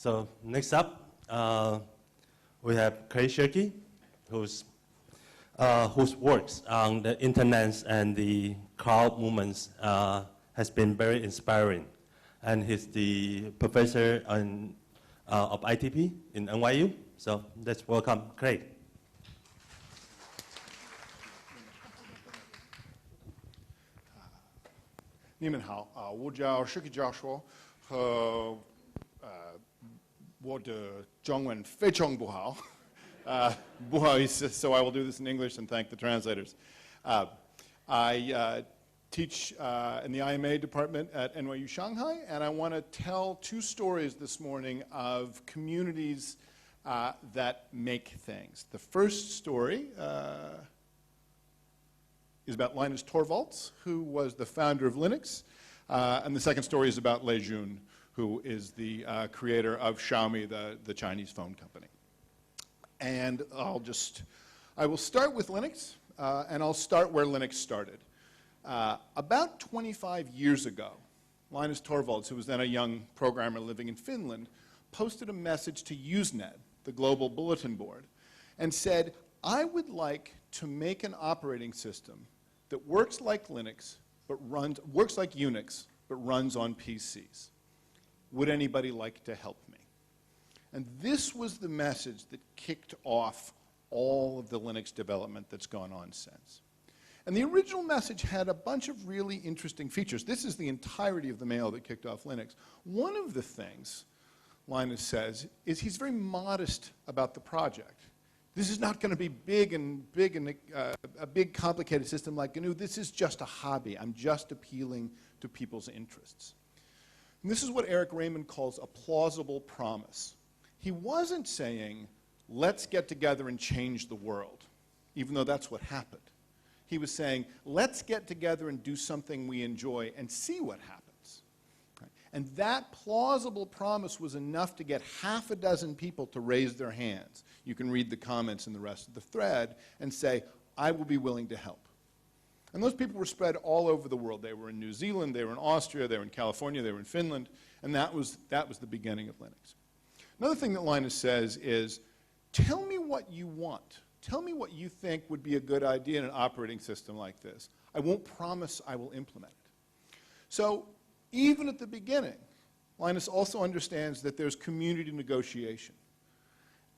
So next up, we have Shirky, whose works on the internet and the cloud movements has been very inspiring. And he's the professor of ITP in NYU. So let's welcome Craig. 你们好，我叫 Shirky 教授，和我的中文非常不好，不好意思, so I will do this in English and thank the translators. I teach in the IMA department at NYU Shanghai, and I want to tell two stories this morning of communities that make things. The first story is about Linus Torvalds, who was the founder of Linux. And the second story is about Lei Jun, who is the creator of Xiaomi, the Chinese phone company. And I will start with Linux, and I'll start where Linux started. About 25 years ago, Linus Torvalds, who was then a young programmer living in Finland, posted a message to Usenet, the global bulletin board, and said, I would like to make an operating system that works like Linux, but works like Unix, but runs on PCs. Would anybody like to help me? And this was the message that kicked off all of the Linux development that's gone on since. And the original message had a bunch of really interesting features. This is the entirety of the mail that kicked off Linux. One of the things Linus says is he's very modest about the project. This is not going to be a big complicated system like GNU. This is just a hobby. I'm just appealing to people's interests. And this is what Eric Raymond calls a plausible promise. He wasn't saying, let's get together and change the world, even though that's what happened. He was saying, let's get together and do something we enjoy and see what happens. And that plausible promise was enough to get half a dozen people to raise their hands. You can read the comments in the rest of the thread and say, I will be willing to help. And those people were spread all over the world. They were in New Zealand, they were in Austria, they were in California, they were in Finland, and that was the beginning of Linux. Another thing that Linus says is, tell me what you want. Tell me what you think would be a good idea in an operating system like this. I won't promise I will implement it. So even at the beginning, Linus also understands that there's community negotiation.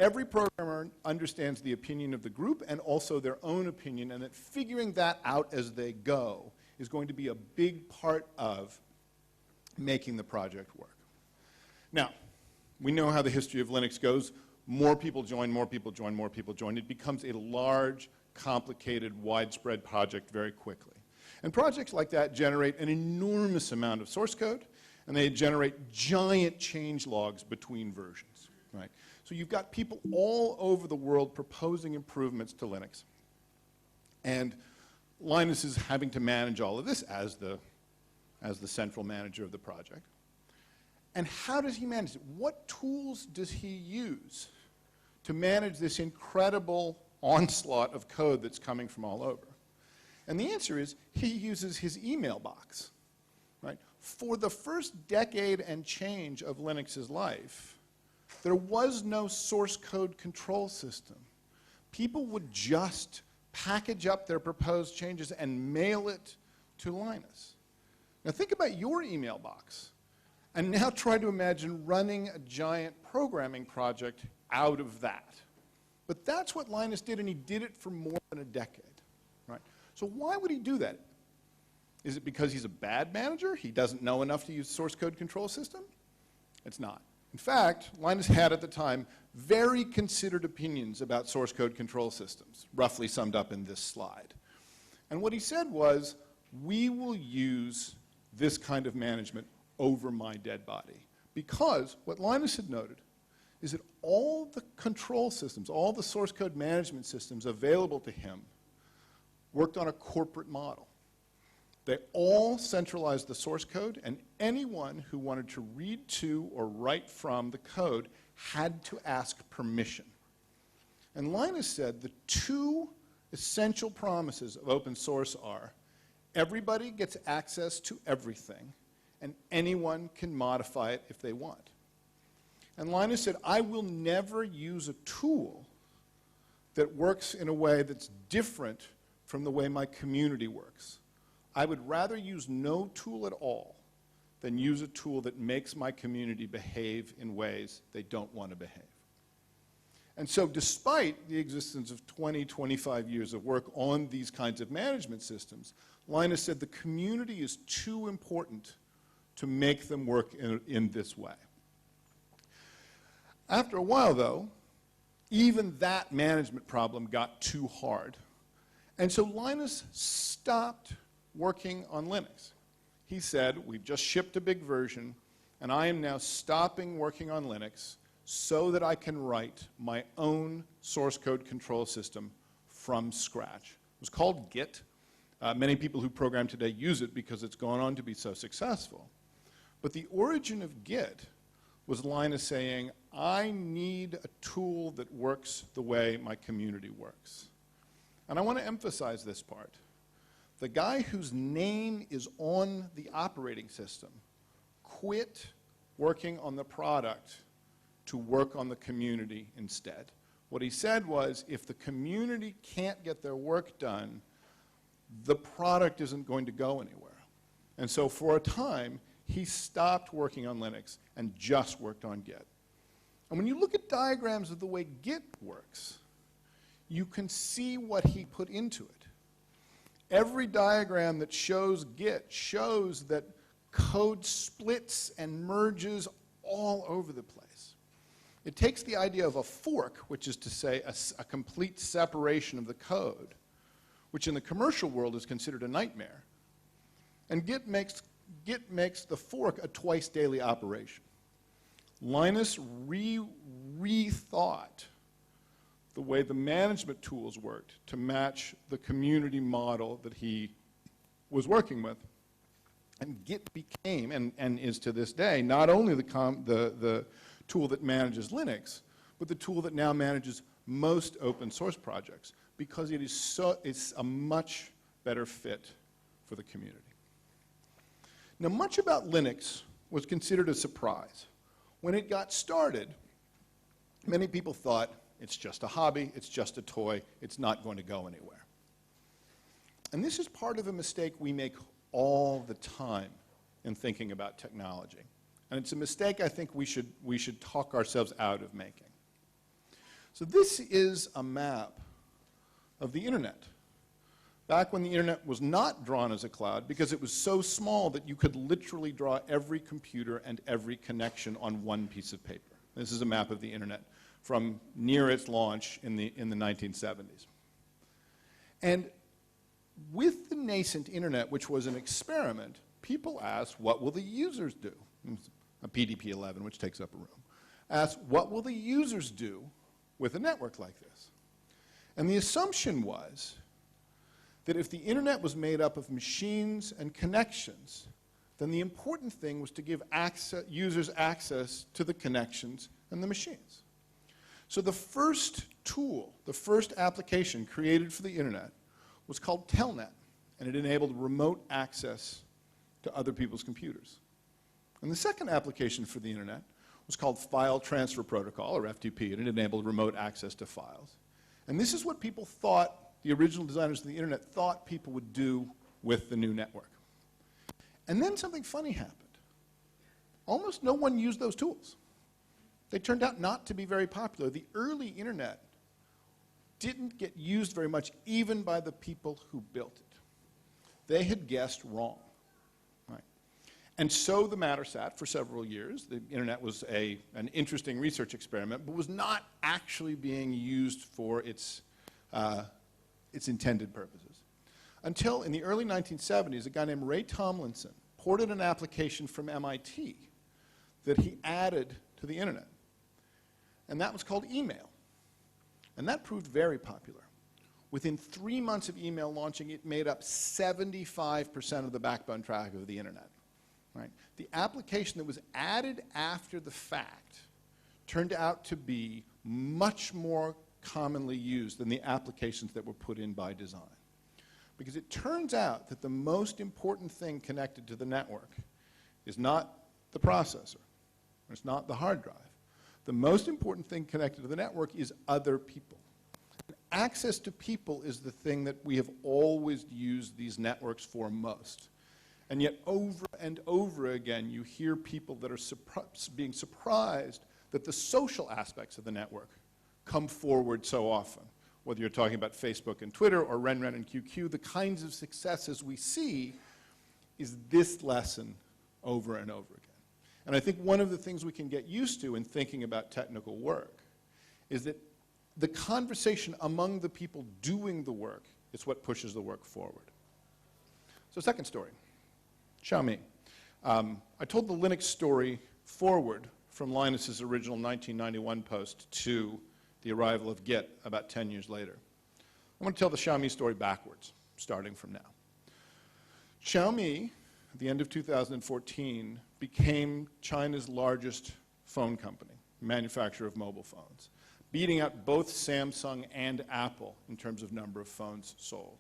Every programmer understands the opinion of the group and also their own opinion, and that figuring that out as they go is going to be a big part of making the project work. Now, we know how the history of Linux goes. More people join, more people join, more people join. It becomes a large, complicated, widespread project very quickly. And projects like that generate an enormous amount of source code, and they generate giant change logs between versions, right? So you've got people all over the world proposing improvements to Linux. And Linus is having to manage all of this as the central manager of the project. And how does he manage it? What tools does he use to manage this incredible onslaught of code that's coming from all over? And the answer is he uses his email box, right? For the first decade and change of Linux's life, there was no source code control system. People would just package up their proposed changes and mail it to Linus. Now think about your email box, and now try to imagine running a giant programming project out of that. But that's what Linus did, and he did it for more than a decade, right? So why would he do that? Is it because he's a bad manager? He doesn't know enough to use source code control system? It's not. In fact, Linus had at the time very considered opinions about source code control systems, roughly summed up in this slide. And what he said was, we will use this kind of management over my dead body. Because what Linus had noted is that all the control systems, all the source code management systems available to him worked on a corporate model. They all centralized the source code, and anyone who wanted to read to or write from the code had to ask permission. And Linus said the two essential promises of open source are, everybody gets access to everything, and anyone can modify it if they want. And Linus said, I will never use a tool that works in a way that's different from the way my community works. I would rather use no tool at all than use a tool that makes my community behave in ways they don't want to behave. And so despite the existence of 20, 25 years of work on these kinds of management systems, Linus said the community is too important to make them work in this way. After a while, though, even that management problem got too hard. And so Linus stopped working on Linux. He said, we've just shipped a big version, and I am now stopping working on Linux so that I can write my own source code control system from scratch. It was called Git. Many people who program today use it because it's gone on to be so successful. But the origin of Git was Linus saying, I need a tool that works the way my community works. And I want to emphasize this part. The guy whose name is on the operating system quit working on the product to work on the community instead. What he said was, if the community can't get their work done, the product isn't going to go anywhere. And so for a time, he stopped working on Linux and just worked on Git. And when you look at diagrams of the way Git works, you can see what he put into it. Every diagram that shows Git shows that code splits and merges all over the place. It takes the idea of a fork, which is to say a complete separation of the code, which in the commercial world is considered a nightmare, and Git makes the fork a twice daily operation. Linus rethought the way the management tools worked to match the community model that he was working with. And Git became, and is to this day, not only the tool that manages Linux, but the tool that now manages most open source projects, because it's a much better fit for the community. Now, much about Linux was considered a surprise. When it got started, many people thought, it's just a hobby, it's just a toy, it's not going to go anywhere. And this is part of a mistake we make all the time in thinking about technology. And it's a mistake I think we should talk ourselves out of making. So this is a map of the internet. Back when the internet was not drawn as a cloud, because it was so small that you could literally draw every computer and every connection on one piece of paper. This is a map of the internet from near its launch in the 1970s. And with the nascent internet, which was an experiment, people asked, what will the users do? A PDP-11, which takes up a room. Asked, what will the users do with a network like this? And the assumption was that if the internet was made up of machines and connections, then the important thing was to give users access to the connections and the machines. So the first tool, the first application created for the internet was called Telnet, and it enabled remote access to other people's computers. And the second application for the internet was called File Transfer Protocol, or FTP, and it enabled remote access to files. And this is what people thought, the original designers of the internet thought people would do with the new network. And then something funny happened. Almost no one used those tools. They turned out not to be very popular. The early internet didn't get used very much, even by the people who built it. They had guessed wrong. Right. And so the matter sat for several years. The internet was an interesting research experiment, but was not actually being used for its intended purposes. Until in the early 1970s, a guy named Ray Tomlinson ported an application from MIT that he added to the internet. And that was called email. And that proved very popular. Within 3 months of email launching, it made up 75% of the backbone traffic of the internet. Right? The application that was added after the fact turned out to be much more commonly used than the applications that were put in by design. Because it turns out that the most important thing connected to the network is not the processor, it's not the hard drive, The most important thing connected to the network is other people. Access to people is the thing that we have always used these networks for most. And yet over and over again, you hear people that are being surprised that the social aspects of the network come forward so often. Whether you're talking about Facebook and Twitter or RenRen and QQ, the kinds of successes we see is this lesson over and over again. And I think one of the things we can get used to in thinking about technical work is that the conversation among the people doing the work is what pushes the work forward. So second story, Xiaomi. I told the Linux story forward from Linus's original 1991 post to the arrival of Git about 10 years later. I'm going to tell the Xiaomi story backwards, starting from now. Xiaomi, at the end of 2014, became China's largest phone company, manufacturer of mobile phones, beating out both Samsung and Apple in terms of number of phones sold.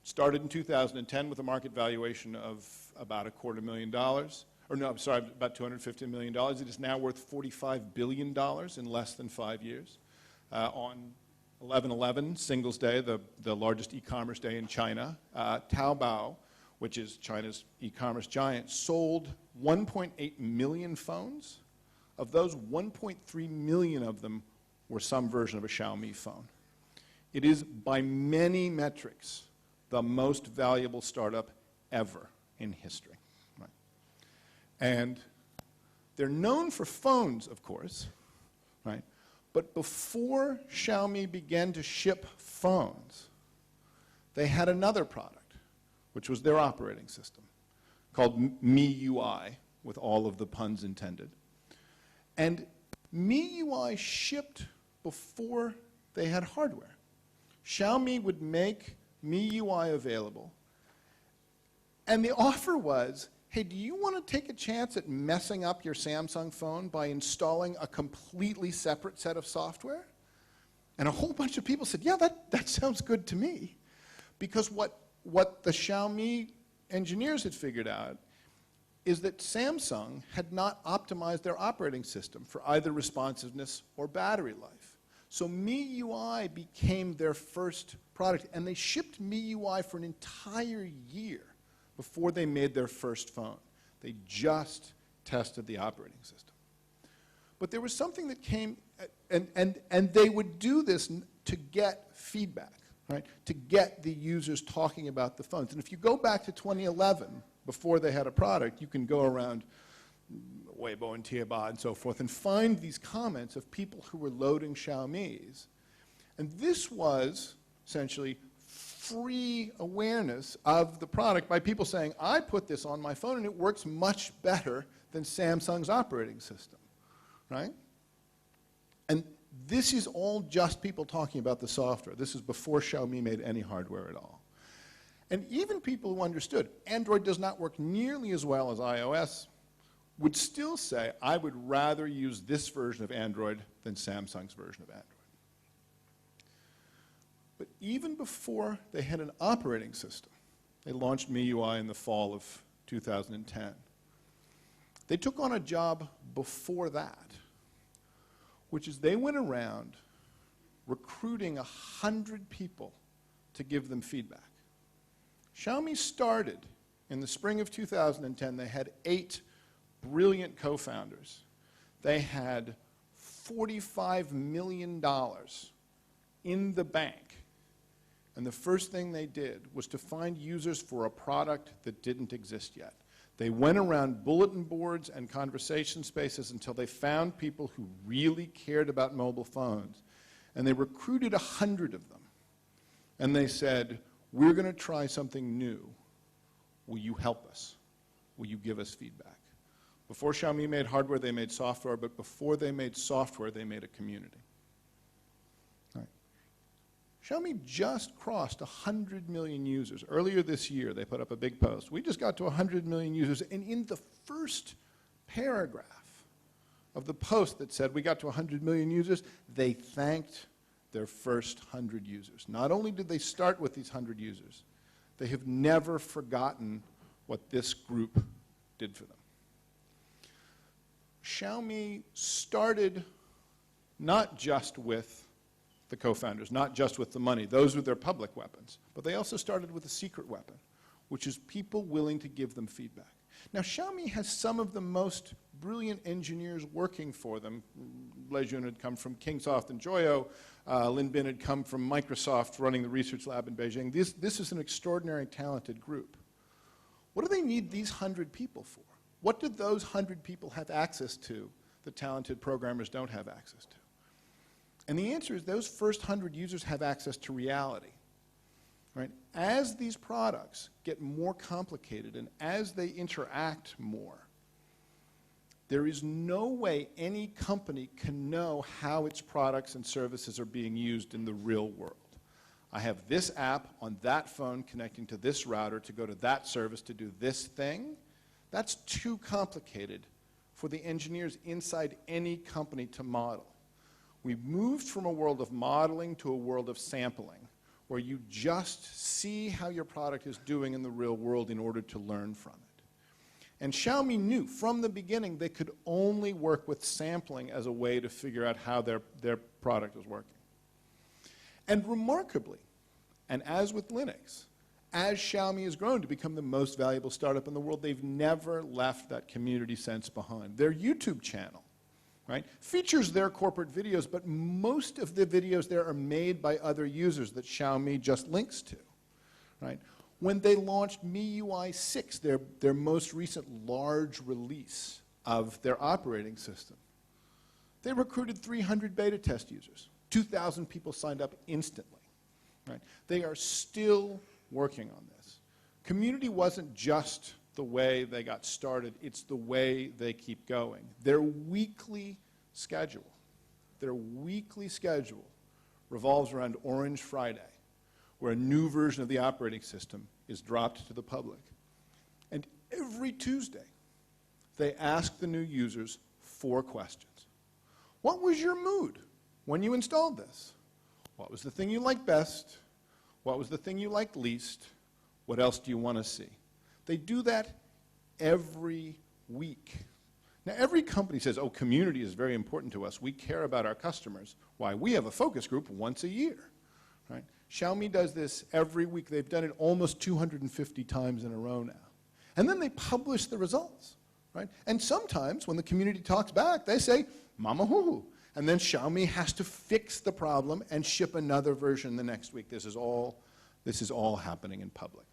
Started in 2010 with a market valuation of about $250 million, about $250 million. It is now worth $45 billion in less than 5 years. On 11/11, Singles Day, the largest e-commerce day in China, Taobao, which is China's e-commerce giant, sold 1.8 million phones. Of those, 1.3 million of them were some version of a Xiaomi phone. It is, by many metrics, the most valuable startup ever in history. Right? And they're known for phones, of course, right? But before Xiaomi began to ship phones, they had another product, which was their operating system, called MIUI, with all of the puns intended. And MIUI shipped before they had hardware. Xiaomi would make MIUI available, and the offer was, hey, do you want to take a chance at messing up your Samsung phone by installing a completely separate set of software? And a whole bunch of people said, yeah, that sounds good to me. Because what the Xiaomi engineers had figured out is that Samsung had not optimized their operating system for either responsiveness or battery life. So MIUI became their first product, and they shipped MIUI for an entire year before they made their first phone. They just tested the operating system. But there was something that came, and they would do this to get feedback, right? To get the users talking about the phones. And if you go back to 2011, before they had a product, you can go around Weibo and Tieba and so forth and find these comments of people who were loading Xiaomis. And this was essentially free awareness of the product by people saying, I put this on my phone and it works much better than Samsung's operating system, right? And this is all just people talking about the software. This is before Xiaomi made any hardware at all. And even people who understood Android does not work nearly as well as iOS would still say, I would rather use this version of Android than Samsung's version of Android. But even before they had an operating system, they launched MIUI in the fall of 2010. They took on a job before that, which is they went around recruiting 100 people to give them feedback. Xiaomi started in the spring of 2010. They had 8 brilliant co-founders. They had $45 million in the bank. And the first thing they did was to find users for a product that didn't exist yet. They went around bulletin boards and conversation spaces until they found people who really cared about mobile phones. And they recruited 100 of them. And they said, we're going to try something new. Will you help us? Will you give us feedback? Before Xiaomi made hardware, they made software, but before they made software, they made a community. All right. Xiaomi just crossed 100 million users. Earlier this year, they put up a big post. We just got to 100 million users, and in the first paragraph of the post that said we got to 100 million users, they thanked their first 100 users. Not only did they start with these 100 users, they have never forgotten what this group did for them. Xiaomi started not just with the co-founders, not just with the money. Those were their public weapons. But they also started with a secret weapon, which is people willing to give them feedback. Now, Xiaomi has some of the most brilliant engineers working for them. Lei Jun had come from Kingsoft and Joyo. Lin Bin had come from Microsoft, running the research lab in Beijing. This is an extraordinary, talented group. What do they need these 100 people for? What do those 100 people have access to that talented programmers don't have access to? And the answer is those first 100 users have access to reality. Right? As these products get more complicated and as they interact more, there is no way any company can know how its products and services are being used in the real world. I have this app on that phone connecting to this router to go to that service to do this thing. That's too complicated for the engineers inside any company to model. We've moved from a world of modeling to a world of sampling, where you just see how your product is doing in the real world in order to learn from it. And Xiaomi knew from the beginning they could only work with sampling as a way to figure out how their product was working. And remarkably, and as with Linux, as Xiaomi has grown to become the most valuable startup in the world, they've never left that community sense behind. Their YouTube channel, right, features their corporate videos, but most of the videos there are made by other users that Xiaomi just links to, right? When they launched MIUI 6, their most recent large release of their operating system, they recruited 300 beta test users. 2,000 people signed up instantly, right? They are still working on this. Community wasn't just the way they got started, it's the way they keep going. Their weekly schedule revolves around Orange Friday, where a new version of the operating system is dropped to the public. And every Tuesday, they ask the new users 4 questions. What was your mood when you installed this? What was the thing you liked best? What was the thing you liked least? What else do you want to see? They do that every week. Now, every company says, oh, community is very important to us. We care about our customers. Why? We have a focus group once a year. Right? Xiaomi does this every week. They've done it almost 250 times in a row now. And then they publish the results. Right? And sometimes, when the community talks back, they say, mama hoo-hoo. And then Xiaomi has to fix the problem and ship another version the next week. This is all happening in public.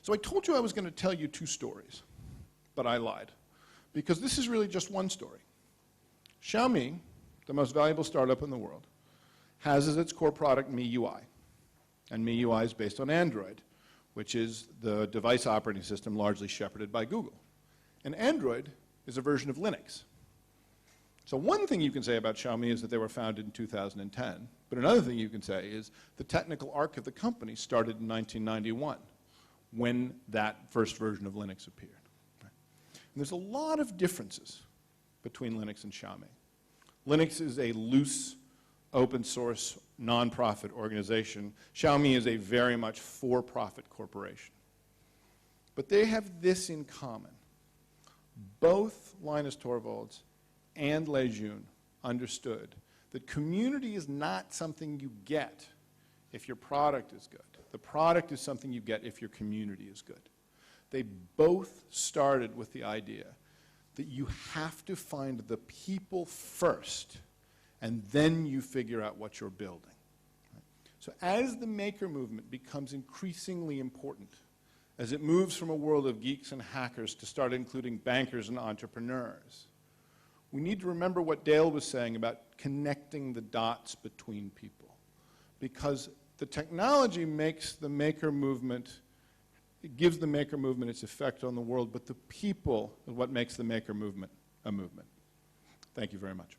So I told you I was going to tell you 2 stories, but I lied, because this is really just one story. Xiaomi, the most valuable startup in the world, has as its core product MIUI. And MIUI is based on Android, which is the device operating system largely shepherded by Google. And Android is a version of Linux. So one thing you can say about Xiaomi is that they were founded in 2010, but another thing you can say is the technical arc of the company started in 1991, when that first version of Linux appeared. Right? And there's a lot of differences between Linux and Xiaomi. Linux is a loose, open source, nonprofit organization. Xiaomi is a very much for-profit corporation. But they have this in common. Both Linus Torvalds and Lei Jun understood that community is not something you get if your product is good. The product is something you get if your community is good. They both started with the idea that you have to find the people first, and then you figure out what you're building. Right? So as the maker movement becomes increasingly important, as it moves from a world of geeks and hackers to start including bankers and entrepreneurs, we need to remember what Dale was saying about connecting the dots between people. Because the technology makes the maker movement, it gives the maker movement its effect on the world, but the people is what makes the maker movement a movement. Thank you very much.